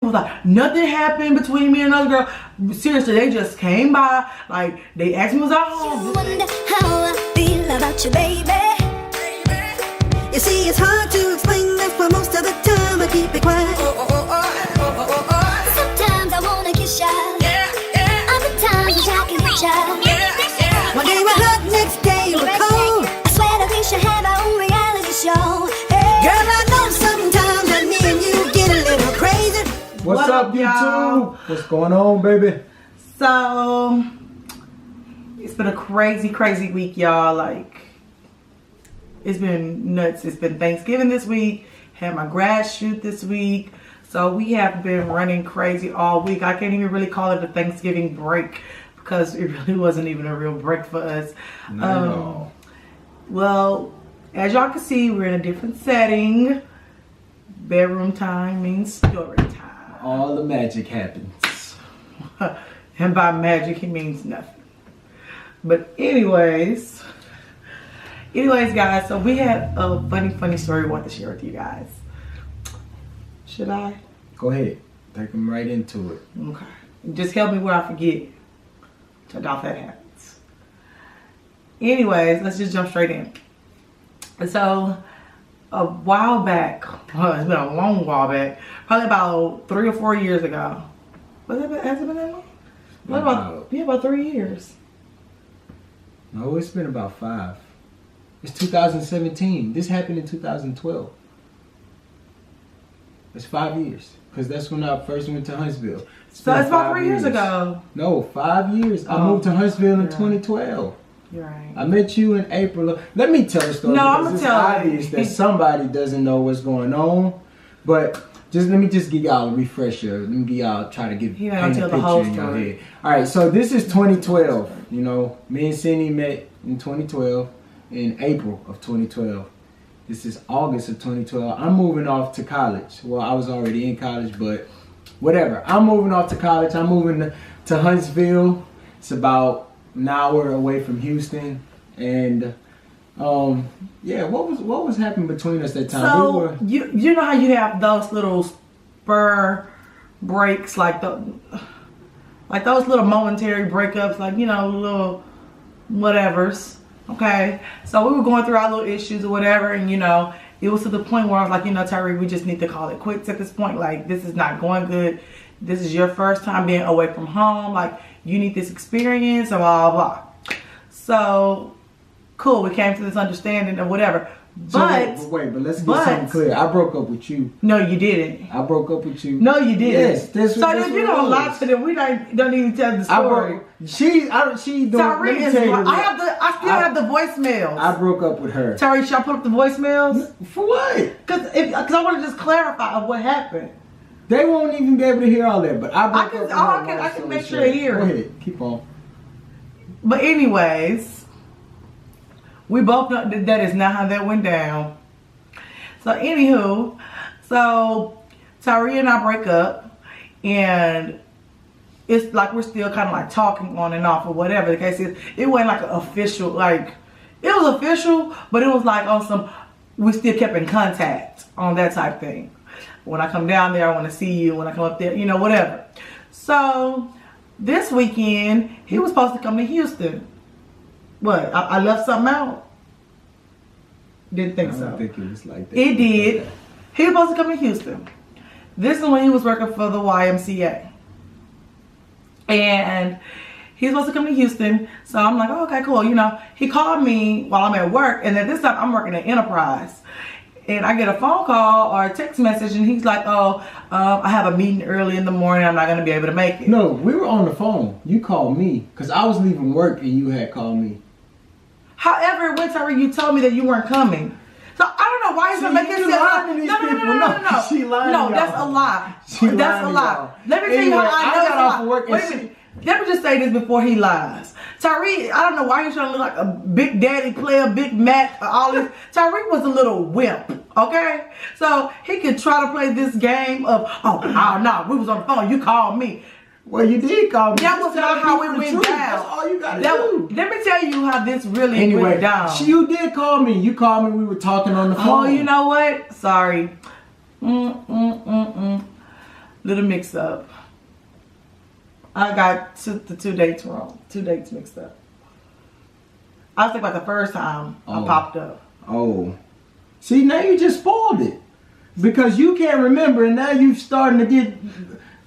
was like, nothing happened between me and another girl. Seriously, they just came by. Like, they asked me was I home. You wonder how I feel about you, baby. You see, it's hard to explain, that's why most of the time I keep it quiet. Sometimes I wanna kiss ya. Other times wish I can reach ya. One day we're hot, next day we're cold. I swear that we should have our own reality show. Girl, I know sometimes that me and you get a little crazy. What's up, YouTube? What's going on, baby? So, it's been a crazy week, y'all. Like, it's been nuts. It's been Thanksgiving this week. Had my grad shoot this week. So we have been running crazy all week. I can't even really call it a Thanksgiving break because it really wasn't even a real break for us. Not at all. Well, as y'all can see, we're in a different setting. Bedroom time means story time. All the magic happens. And by magic, he means nothing. But anyways, guys, so we had a funny story we want to share with you guys. Should I? Go ahead. Take them right into it. Okay. Just help me where I forget. So doubt that happens. Anyways, let's just jump straight in. And so, a while back, well, it's been a long while back, probably about 3 or 4 years ago. Has it been that long? What about 3 years. No, it's been about 5. It's 2017. This happened in 2012. It's 5 years. Because that's when I first went to Huntsville. So it's about 3 years ago. No, 5 years. I moved to Huntsville in 2012. You're right. I met you in April. Let me tell a story. No, I'm because gonna tell it's obvious that somebody doesn't know what's going on. But let me give y'all a refresher. Let me give y'all try to paint a picture in your head. All right, so this is 2012. You know, me and Cindy met in 2012, in April of 2012. This is August of 2012. I'm moving off to college. Well, I was already in college, but whatever. I'm moving off to college. I'm moving to Huntsville. It's about an hour away from Houston. And yeah, what was happening between us that time? So you know how you have those little spur breaks, like those little momentary breakups, like, you know, little whatevers. Okay, so we were going through our little issues or whatever, and you know, it was to the point where I was like, you know, Tyree, we just need to call it quits at this point. Like, this is not going good. This is your first time being away from home. Like, you need this experience and blah blah blah. So cool, we came to this understanding or whatever. But wait, let's get something clear. I broke up with you. No, you didn't. I broke up with you. No, you didn't. Yes, this so if you don't lie to them, we don't even tell the story. She Tyree is. I still have the voicemails. I broke up with her. Tyree, should I put up the voicemails? For what? Because I want to just clarify of what happened. They won't even be able to hear all that. But I broke up with her. I can make sure they hear. Go ahead, keep on. But anyways. We both know that is not how that went down. So anywho, so Tyree and I break up, and it's like we're still kind of like talking on and off or whatever the case is. It wasn't like an official, like, it was official, but it was like on some, we still kept in contact on that type thing. When I come down there, I want to see you. When I come up there, you know, whatever. So this weekend, he was supposed to come to Houston. What? I left something out? Didn't think so. I don't think it was like that. It did. Okay. He was supposed to come to Houston. This is when he was working for the YMCA. And he was supposed to come to Houston. So I'm like, oh, okay, cool. You know, he called me while I'm at work. And at this time, I'm working at Enterprise. And I get a phone call or a text message, and he's like, oh, I have a meeting early in the morning. I'm not going to be able to make it. No, we were on the phone. You called me because I was leaving work and you had called me. However, one time you told me that you weren't coming. So I don't know why he's going to make this lying to these people. No, she lying to y'all. No, that's a lie. That's a lie. Let me tell you how I know got off of work. Wait a minute. Let me just say this before he lies. Tyree, I don't know why he's trying to look like a big daddy player, Big Mac, all this. Tyree was a little wimp, okay? So he could try to play this game of, oh no, we was on the phone, you called me. Well, you did call me. That was not how it went down. That's all you got to do. Let me tell you how this really went down. You did call me. You called me. We were talking on the phone. Oh, you know what? Sorry. little mix up. I got the 2 dates wrong. 2 dates mixed up. I was thinking about the first time I popped up. Oh. See, now you just spoiled it. Because you can't remember, and now you're starting to get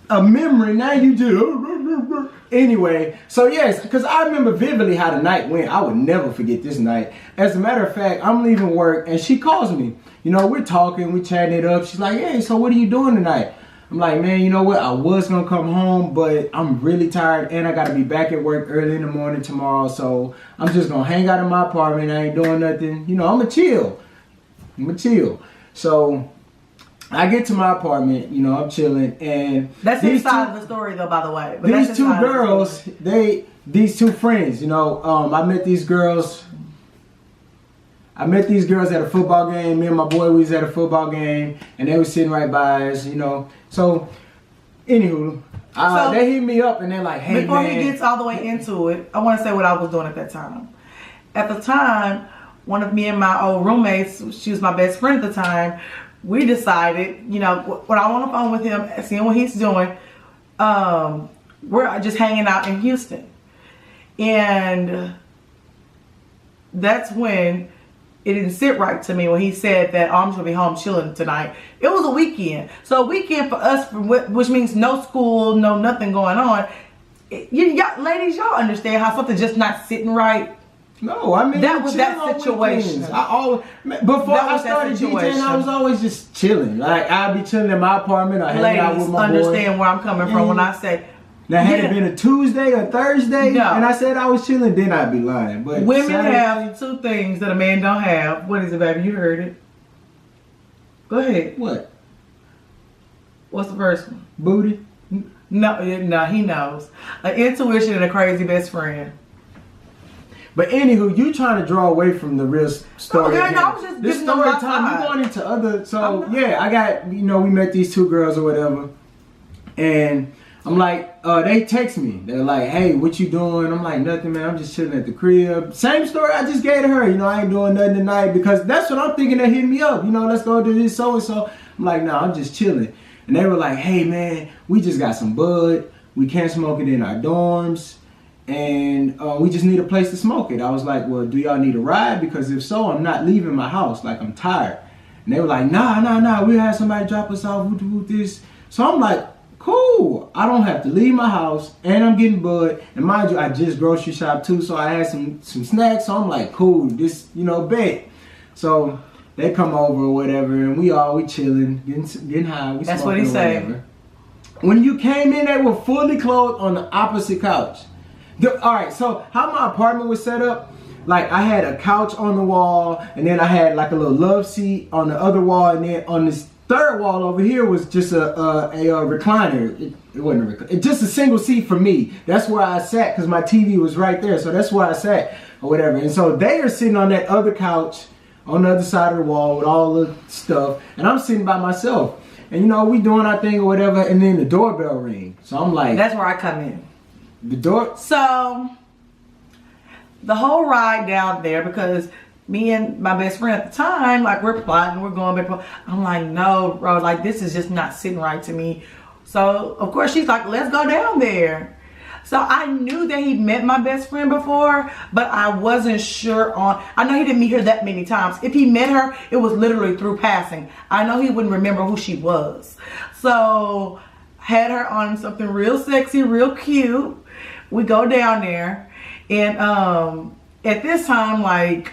a memory. Now you just... Anyway, so yes, because I remember vividly how the night went. I would never forget this night. As a matter of fact, I'm leaving work, and she calls me. You know, we're talking, we're chatting it up. She's like, hey, so what are you doing tonight? I'm like, man, you know what? I was going to come home, but I'm really tired, and I got to be back at work early in the morning tomorrow, so I'm just going to hang out in my apartment. I ain't doing nothing. You know, I'm going to chill. So I get to my apartment, you know, I'm chilling, and that's the side of the story, though, by the way. But these two girls, these two friends, you know, I met these girls at a football game. Me and my boy was at a football game, and they were sitting right by us, you know. So, anywho, they hit me up, and they're like, hey, before man. he gets all the way into it, I want to say what I was doing at that time. At the time, one of me and my old roommates, she was my best friend at the time, we decided, you know, when I was on the phone with him, seeing what he's doing, we're just hanging out in Houston. And that's when it didn't sit right to me when he said that, oh, I'm just going to be home chilling tonight. It was a weekend. So a weekend for us, which means no school, no nothing going on. Ladies, y'all understand how something's just not sitting right? No, I mean, that was that situation. Before I started DJing, I was always just chilling. Like, I'd be chilling in my apartment or hanging out with my boy. Understand where I'm coming from when I say. Now, had it been a Tuesday or Thursday, and I said I was chilling, then I'd be lying. But women have 2 things that a man don't have. What is it, baby? You heard it. Go ahead. What? What's the first one? Booty. No, he knows. An intuition and a crazy best friend. But anywho, you trying to draw away from the real story. Okay, no, I was just this story time. You going into other. So yeah, I got, you know, we met these 2 girls or whatever, and I'm like, they text me. They're like, hey, what you doing? I'm like, nothing, man. I'm just chilling at the crib. Same story I just gave to her. You know, I ain't doing nothing tonight, because that's what I'm thinking. They hit me up. You know, let's go do this so and so. I'm like, no, I'm just chilling. And they were like, hey, man, we just got some bud. We can't smoke it in our dorms. And we just need a place to smoke it. I was like, well, do y'all need a ride? Because if so, I'm not leaving my house. Like, I'm tired. And they were like, nah. We'll have somebody drop us off with this. So I'm like, cool. I don't have to leave my house, and I'm getting bud. And mind you, I just grocery shopped too, so I had some snacks. So I'm like, cool. This, you know, bet. So they come over or whatever, and we chilling, getting high. That's what he said. When you came in, they were fully clothed on the opposite couch. All right, so how my apartment was set up, like I had a couch on the wall, and then I had like a little love seat on the other wall, and then on this third wall over here was just a recliner. It wasn't a recliner, just a single seat for me. That's where I sat, because my TV was right there, so that's where I sat or whatever. And so they are sitting on that other couch on the other side of the wall with all the stuff, and I'm sitting by myself. And you know, we doing our thing or whatever, and then the doorbell ring. So I'm like, that's where I come in. The door. So the whole ride down there, because me and my best friend at the time, like, we're plotting, we're going back. I'm like, no, bro, like, this is just not sitting right to me. So of course she's like, let's go down there. So I knew that he'd met my best friend before, but I wasn't sure on, I know he didn't meet her that many times. If he met her, it was literally through passing. I know he wouldn't remember who she was. So had her on something real sexy, real cute. We go down there, and at this time, like,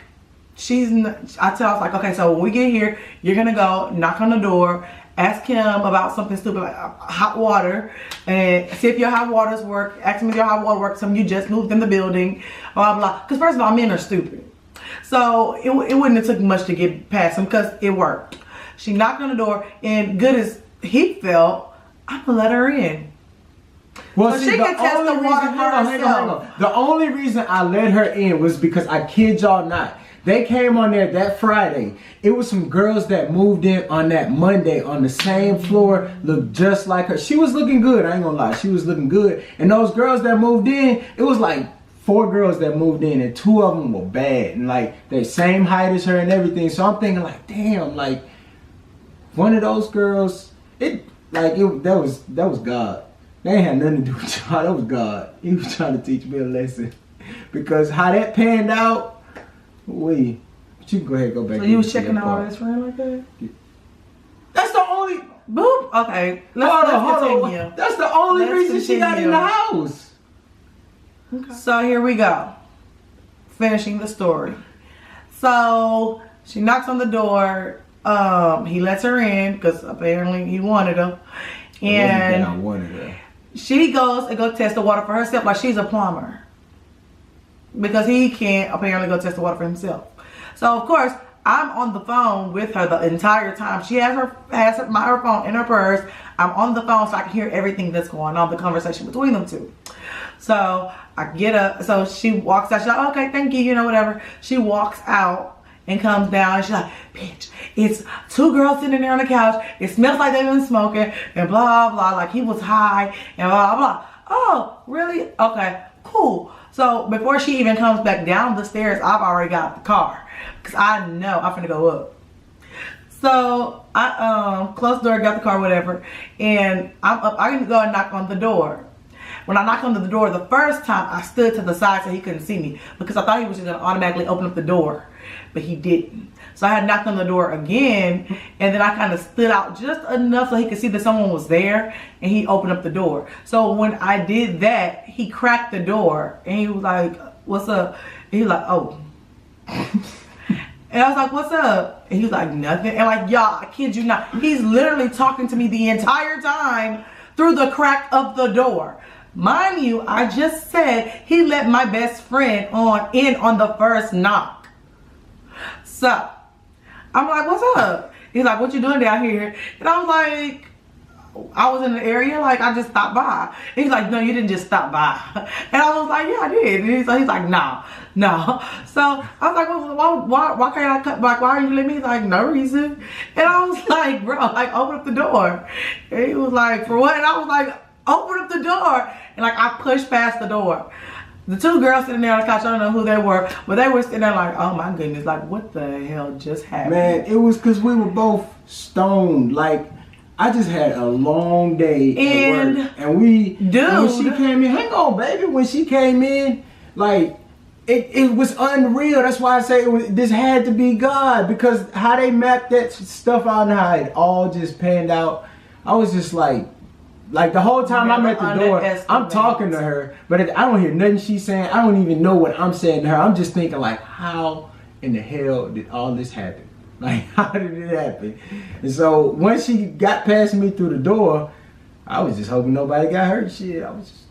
I tell us, like, okay, so when we get here, you're gonna go knock on the door, ask him about something stupid like hot water, and see if your hot waters work. Ask him if your hot water works. Some you just moved in the building, blah blah. Because first of all, men are stupid, so it wouldn't have took much to get past him, because it worked. She knocked on the door, and good as he felt, I'm gonna let her in. Well, so see, she can test the water for herself. The only reason I let her in was because, I kid y'all not, they came on there that Friday. It was some girls that moved in on that Monday on the same floor, looked just like her. She was looking good, I ain't gonna lie. She was looking good. And those girls that moved in, it was like 4 girls that moved in, and 2 of them were bad. And like, they same height as her and everything. So I'm thinking like, damn, like, one of those girls, like that was God. They ain't had nothing to do with y'all. That was God. He was trying to teach me a lesson. Because how that panned out, but you can go ahead and go back. So you was checking out all his friend like that? That's the only boop. Okay. Let's continue. That's the only reason she got in the house. Okay. So here we go. Finishing the story. So she knocks on the door. He lets her in because apparently he wanted her. And I wanted her. She goes and go test the water for herself like she's a plumber. Because he can't apparently go test the water for himself. So of course, I'm on the phone with her the entire time. She has her phone in her purse. I'm on the phone so I can hear everything that's going on, the conversation between them two. So I get up, so she walks out, she's like, okay, thank you, whatever. She walks out and comes down and she's like, bitch, it's two girls sitting there on the couch. It smells like they've been smoking and blah, blah, like he was high and blah, blah. Oh, really? Okay, cool. So before she even comes back down the stairs, I've already got the car because I know I'm finna go up. So I closed the door, got the car, whatever, and I'm up. I can go and knock on the door. When I knocked on the door the first time, I stood to the side so he couldn't see me because I thought he was just gonna automatically open up the door, but he didn't. So I had knocked on the door again, and then I kind of stood out just enough so he could see that someone was there, and he opened up the door. So when I did that, he cracked the door, and he was like, what's up? And he was like, oh. And I was like, what's up? And he was like, nothing. And like, y'all, I kid you not, he's literally talking to me the entire time through the crack of the door. Mind you, I just said he let my best friend in on the first knock. So I'm like, what's up? He's like, what you doing down here? And I was like, I was in the area, like I just stopped by. And he's like, no, you didn't just stop by. And I was like, yeah, I did. And he's like, no. So I was like, well, why can't I cut back? Why are you letting me? He's like, no reason. And I was like, bro, like open up the door. And he was like, for what? And I was like, open up the door. And like I pushed past the door. The two girls sitting there on the couch, I don't know who they were, but they were sitting there like, oh my goodness, like what the hell just happened? Man, it was because we were both stoned. Like, I just had a long day at work. And when she came in, hang on, baby, when she came in, like, it was unreal. That's why I say this had to be God, because how they mapped that stuff out and how it all just panned out. I was just like the whole time I'm at the door, I'm talking to her, but I don't hear nothing she's saying. I don't even know what I'm saying to her. I'm just thinking like, how in the hell did all this happen? Like, how did it happen? And so once she got past me through the door, I was just hoping nobody got hurt. Shit, I was just...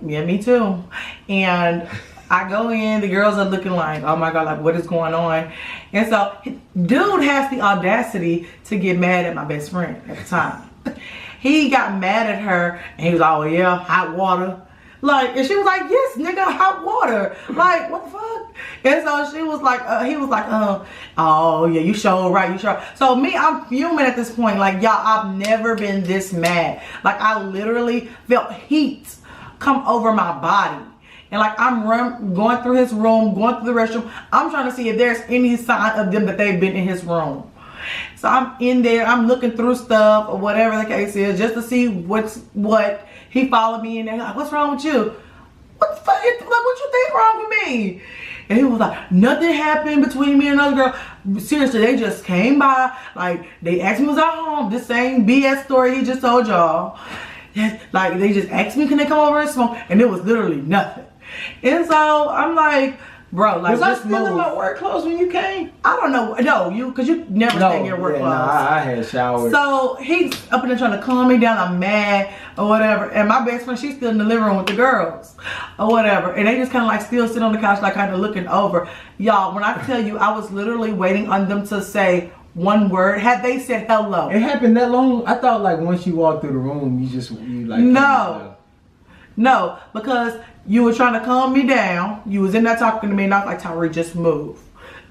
Yeah, me too. And I go in, the girls are looking like, oh my God, like what is going on? And so dude has the audacity to get mad at my best friend at the time. He got mad at her and he was like, oh yeah, hot water. Like, and she was like, yes, nigga, hot water. Like, what the fuck? And so she was like, he was like, oh yeah, you sure right, you sure. So me, I'm fuming at this point. Like, y'all, I've never been this mad. Like, I literally felt heat come over my body. And like, I'm going through his room, going through the restroom. I'm trying to see if there's any sign of them that they've been in his room. So I'm in there, I'm looking through stuff or whatever the case is, just to see what. He followed me in there, like, what's wrong with you? What the fuck? Like, what you think wrong with me? And he was like, nothing happened between me and another girl. Seriously, they just came by. Like, they asked me was I home. This same BS story he just told y'all. Like, they just asked me, can they come over and smoke? And it was literally nothing. And so I'm like, bro, like, was I still in my work clothes when you came? I don't know. No, because you never stay in your work clothes. I had showered. So he's up in there trying to calm me down. I'm mad or whatever. And my best friend, she's still in the living room with the girls or whatever. And they just kind of like still sit on the couch, like kind of looking over. Y'all, when I tell you, I was literally waiting on them to say one word. Had they said hello? It happened that long? I thought like once you walked through the room, you like. No, because you were trying to calm me down. You was in there talking to me, and I was like, Tyree, just move.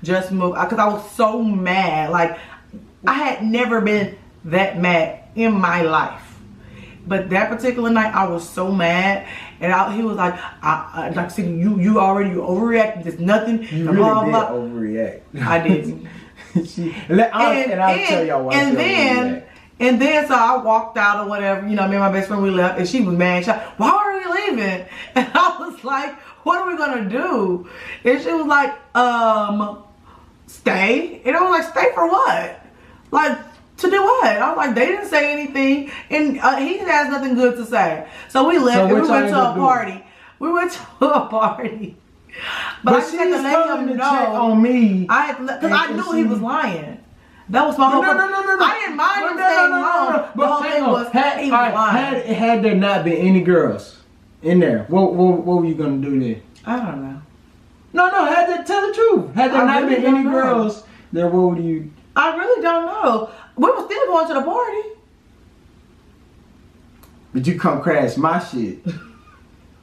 Just move. Because I was so mad. Like, I had never been that mad in my life. But that particular night, I was so mad. And he was like, like, see, you overreacted. There's nothing. You really did overreact. I didn't. And I'll tell y'all why. And then so I walked out or whatever, you know, me and my best friend, we left, and she was mad. She's like, why are we leaving? And I was like, what are we gonna do? And she was like, stay. And I was like, stay for what? Like, to do what? I was like, they didn't say anything, and he has nothing good to say. So we left, and we went to a party. We went to a party. But I just had to let him know. Check on me. I had to because I knew he was lying. That was my whole. No. I didn't mind him staying home. The whole thing was he was lying. Had there not been any girls in there, what were you gonna do then? I don't know. No. Had there, tell the truth. Had there not been any girls there, what would you? I really don't know. We were still going to the party. But you come crash my shit.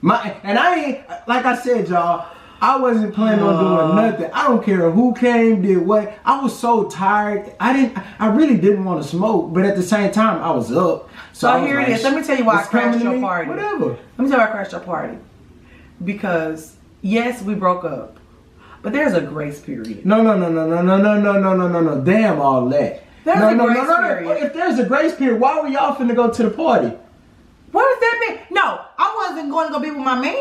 And I ain't, like I said, y'all, I wasn't planning on doing nothing. I don't care who came, did what. I was so tired. I really didn't want to smoke, but at the same time, I was up. So here it is. Let me tell you why I crashed your party. Whatever. Let me tell you why I crashed your party. Because, yes, we broke up. But there's a grace period. No. Damn all that. There's a grace period. If there's a grace period, why were y'all finna go to the party? What does that mean? No, I wasn't going to go be with my man.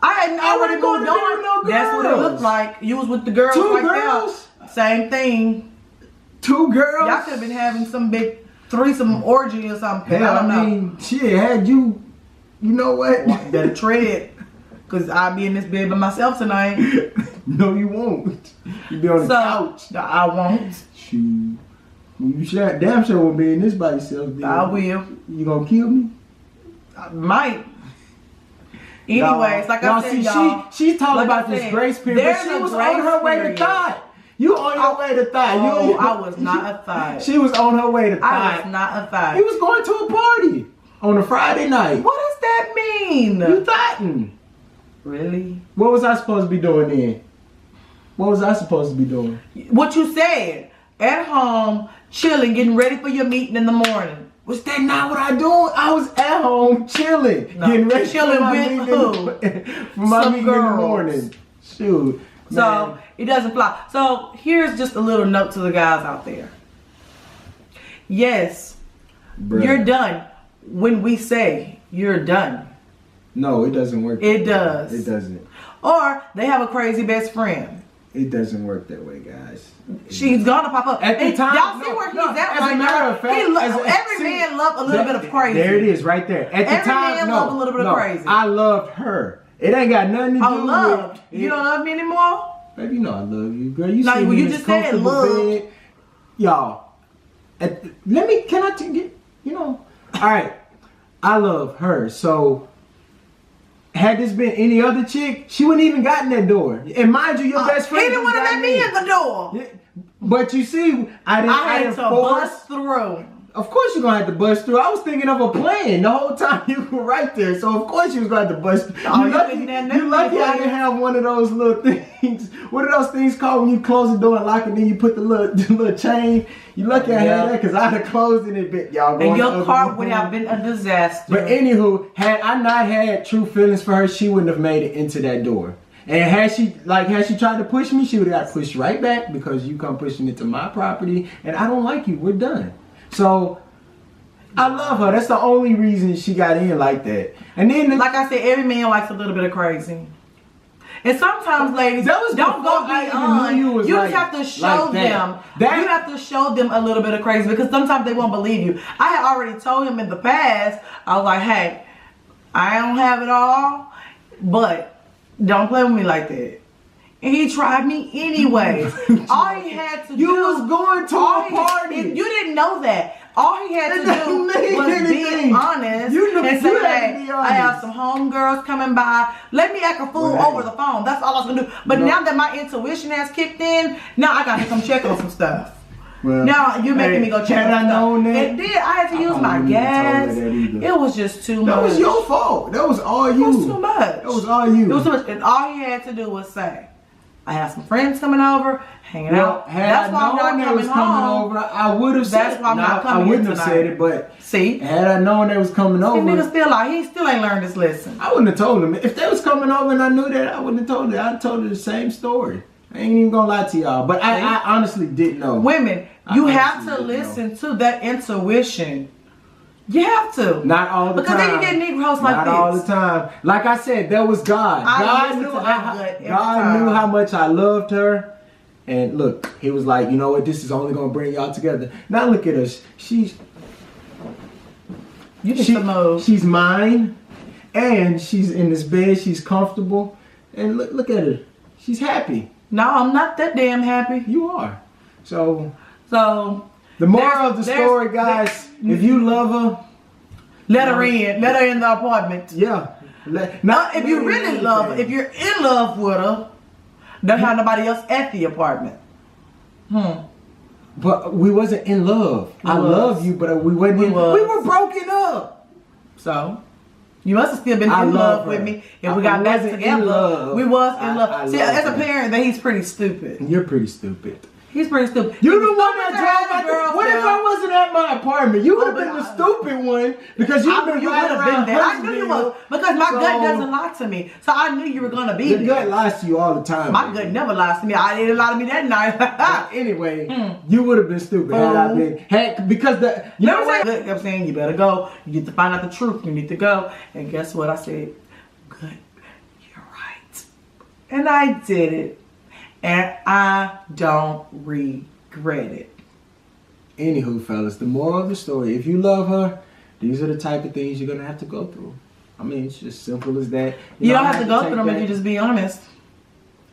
I hadn't already moved on. No girls. That's what it looked like. You was with the girls. Two like girls? That. Same thing. 2 girls? Y'all could have been having some big threesome orgy or something. Hell, I don't know. I mean, shit, had you know what? Well, better tread. Because I'll be in this bed by myself tonight. No, you won't. You'll be on the couch. No, I won't. Shoot. You damn sure won't be in this by yourself. Then. I will. You gonna kill me? I might. Anyways, like I said, y'all. She's talking about this grace period, but she was on her way to thought. You on your way to thought. Oh, I was not a thought. She was on her way to thought. I was not a thought. You was going to a party on a Friday night. What does that mean? You thoughtin'. Really? What was I supposed to be doing then? What was I supposed to be doing? What you said. At home, chilling, getting ready for your meeting in the morning. Was that not what I doing? I was at home chilling, getting ready chilling with who? For my meeting in the morning. Shoot. So man. it doesn't fly. So here's just a little note to the guys out there. Yes, you're done when we say you're done. No, it doesn't work. It does. It doesn't. Or they have a crazy best friend. It doesn't work that way, guys. She's gonna pop up. At the time, y'all see where he's at as right a matter now? of fact, Every man loves a little bit of crazy. There it is, right there. At the time, every man loves a little bit of crazy. I loved her. It ain't got nothing to do with. Loved. You don't love me anymore? Baby, you know I love you, girl. You no, see me you in just this said comfortable love. bed. Y'all, can I get, all right, I love her, so had this been any other chick, she wouldn't even gotten that door. And mind you, your best friend he didn't want to let me in the door. Yeah, but you see, I had to bust through. Of course you're gonna have to bust through. I was thinking of a plan the whole time you were right there. So of course you was gonna have to bust through. Oh, you lucky I didn't have one of those little things. What are those things called when you close the door and lock it, then you put the little chain? You lucky I had that because I'd have closed it and bit y'all. And your car would have been a disaster. But anywho, had I not had true feelings for her, she wouldn't have made it into that door. And had she tried to push me, she would have got pushed right back because you come pushing into my property and I don't like you. We're done. So I love her. That's the only reason she got in like that. And then, like I said, every man likes a little bit of crazy. And sometimes, ladies, don't go beyond. You just have to show them. You have to show them a little bit of crazy because sometimes they won't believe you. I had already told him in the past. I was like, hey, I don't have it all, but don't play with me like that. And he tried me anyway. All he had to do. You was going to a party. You didn't know that. All he had to do was be honest and say, hey, I have some homegirls coming by. Let me act a fool over the phone. That's all I was going to do. But now that my intuition has kicked in, now I got to come check on some stuff. Well, now you're making me go check on stuff. It did. I had to use my gas. It was just too much. That was your fault. That was all you. It was too much. That was all you. It was too much. And all he had to do was say, I have some friends coming over, hanging out. That's why I'm not coming home. I would have said it. That's why I'm not coming. I wouldn't have said it, but see, had I known they was coming over, nigga still out. He still ain't learned his lesson. I wouldn't have told him. If they was coming over and I knew that, I wouldn't have told her. I'd told her the same story. I ain't even gonna lie to y'all, but I honestly didn't know. Women, you have to listen to that intuition. You have to. Not all the time. Because then you get Negroes like this. Not all the time. Like I said, there was God. God knew how much I loved her. And look, he was like, you know what? This is only gonna bring y'all together. Now look at us. She's mine, and she's in this bed. She's comfortable, and look at her. She's happy. No, I'm not that damn happy. You are. So the moral of the story, guys, if you love her, let her in. Let her in the apartment. Yeah. If you really love her, if you're in love with her, don't have nobody else at the apartment. But we wasn't in love. I love you, but we wasn't. We were broken up. So you must have still been in love with me. If we got back together, we was in love. See, as a parent, that he's pretty stupid. You're pretty stupid. He's pretty stupid. You the one that drove out. What if I wasn't at my apartment? You would have been the stupid one because you would have been there. I knew you was because my gut doesn't lie to me. So I knew you were gonna be there. Your gut lies to you all the time. My gut never lies to me. I didn't lie to me that night. Anyway, you would have been stupid had I been because you know what I'm saying? You better go. You get to find out the truth. You need to go. And guess what? I said, good. You're right. And I did it. And I don't regret it. Anywho, fellas, the moral of the story, if you love her, these are the type of things you're going to have to go through. I mean, it's just simple as that. You don't have to go through them if you just be honest.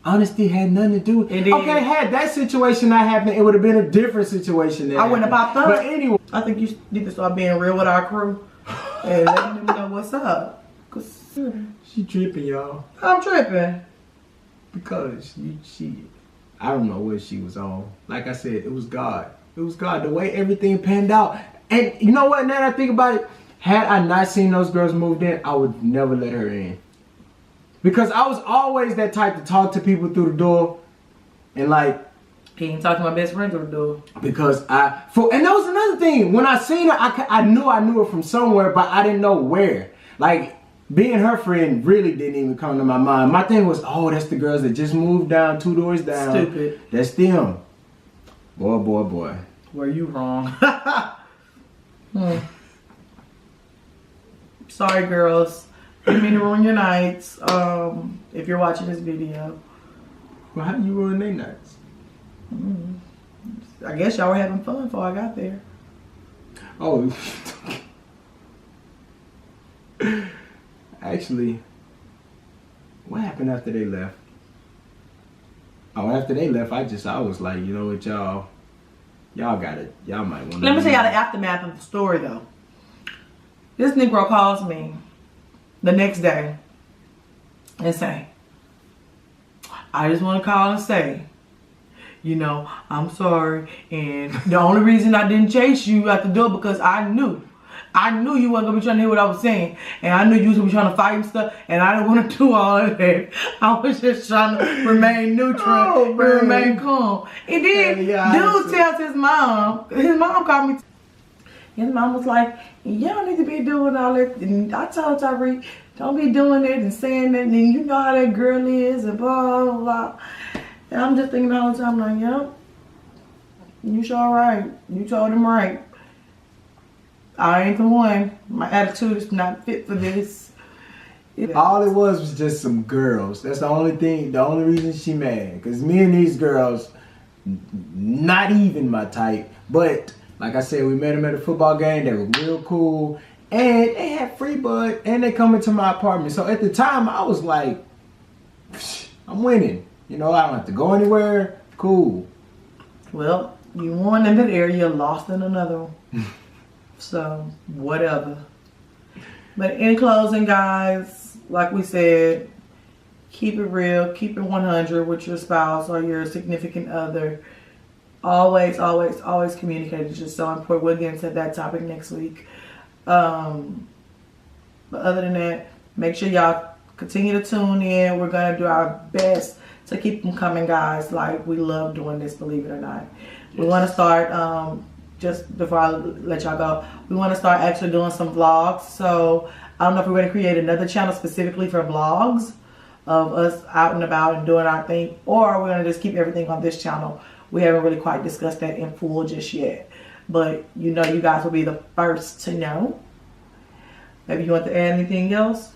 Honesty had nothing to do with it. Okay, had that situation not happened, it would have been a different situation. I wouldn't have popped up. But anyway. I think you need to start being real with our crew and letting them know what's up. She tripping, y'all. I'm tripping. Because I don't know what she was on. Like I said, it was God. It was God. The way everything panned out. And you know what? Now that I think about it, had I not seen those girls moved in, I would never let her in. Because I was always that type to talk to people through the door. And like... He ain't talking to my best friend through the door. Because and that was another thing. When I seen her, I knew her from somewhere, but I didn't know where. Like... Being her friend really didn't even come to my mind. My thing was, oh, that's the girls that just moved down 2 doors down. Stupid. That's them. Boy. Were you wrong? Sorry, girls. Didn't mean to ruin your nights. If you're watching this video. Well, how do you ruin their nights? I guess y'all were having fun before I got there. Oh. Actually, what happened after they left? Oh, after they left, I was like, you know what, y'all got it. Y'all might want to. Let me tell y'all the aftermath of the story, though. This Negro calls me the next day and say, I just want to call and say, you know, I'm sorry. And the only reason I didn't chase you out the door because I knew you wasn't gonna be trying to hear what I was saying. And I knew you was gonna be trying to fight and stuff. And I didn't want to do all of that. I was just trying to remain neutral and remain calm. And then dude tells his mom called me. His mom was like, you don't need to be doing all that. And I told Tyree, don't be doing that and saying that. And you know how that girl is and blah, blah, blah. And I'm just thinking all the time, like, yep, you sure right. You told him right. I ain't the one. My attitude is not fit for this. All it was just some girls. That's the only thing, the only reason she mad. Because me and these girls, not even my type. But, like I said, we met them at a football game. They were real cool. And they had free bud. And they come into my apartment. So at the time, I was like, I'm winning. You know, I don't have to go anywhere. Cool. Well, you won in that area, lost in another one. So, whatever. But in closing, guys, like we said, keep it real, keep it 100 with your spouse or your significant other. Always, always, always communicate. It's just so important. We'll get into that topic next week. But other than that, make sure y'all continue to tune in. We're going to do our best to keep them coming, guys. Like, we love doing this, believe it or not. Yes. We want to start... just before I let y'all go, we want to start actually doing some vlogs. So I don't know if we're going to create another channel specifically for vlogs, of us out and about and doing our thing, or we're gonna just keep everything on this channel. We haven't really quite discussed that in full just yet, but you know, you guys will be the first to know. Maybe you want to add anything else?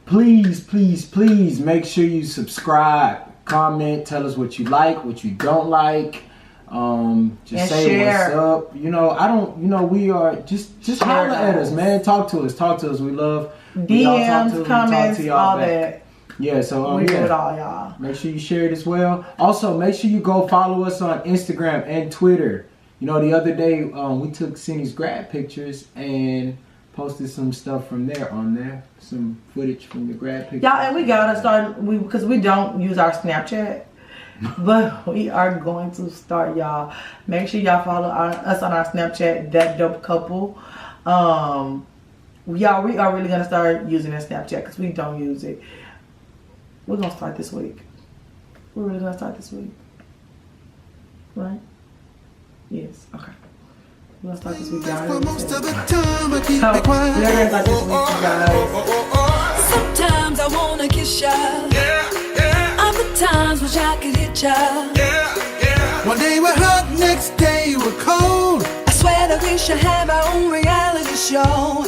Please, please, please make sure you subscribe, comment, tell us what you like, what you don't like. Just and say share. what's up. You know, I don't, you know, we are just holler at us, man. Talk to us. We love DMs, comments, all that. Yeah, so we do it all, y'all. Make sure you share it as well. Also, make sure you go follow us on Instagram and Twitter. You know, the other day we took Cindy's grad pictures and posted some stuff from there on there. Some footage from the grad pictures. Y'all, and we gotta start, because we don't use our Snapchat. But we are going to start, y'all. Make sure y'all follow us on our Snapchat, That Dope Couple. Y'all, we are really gonna start using that Snapchat because we don't use it. We're gonna start this week. We're really gonna start this week, right? Yes. Okay. We're gonna start this week, guys. So, we're gonna start this week, you guys. Sometimes I wanna kiss ya. Other times wish I could hit ya. One day we're hot, next day we're cold. I swear that we should have our own reality show.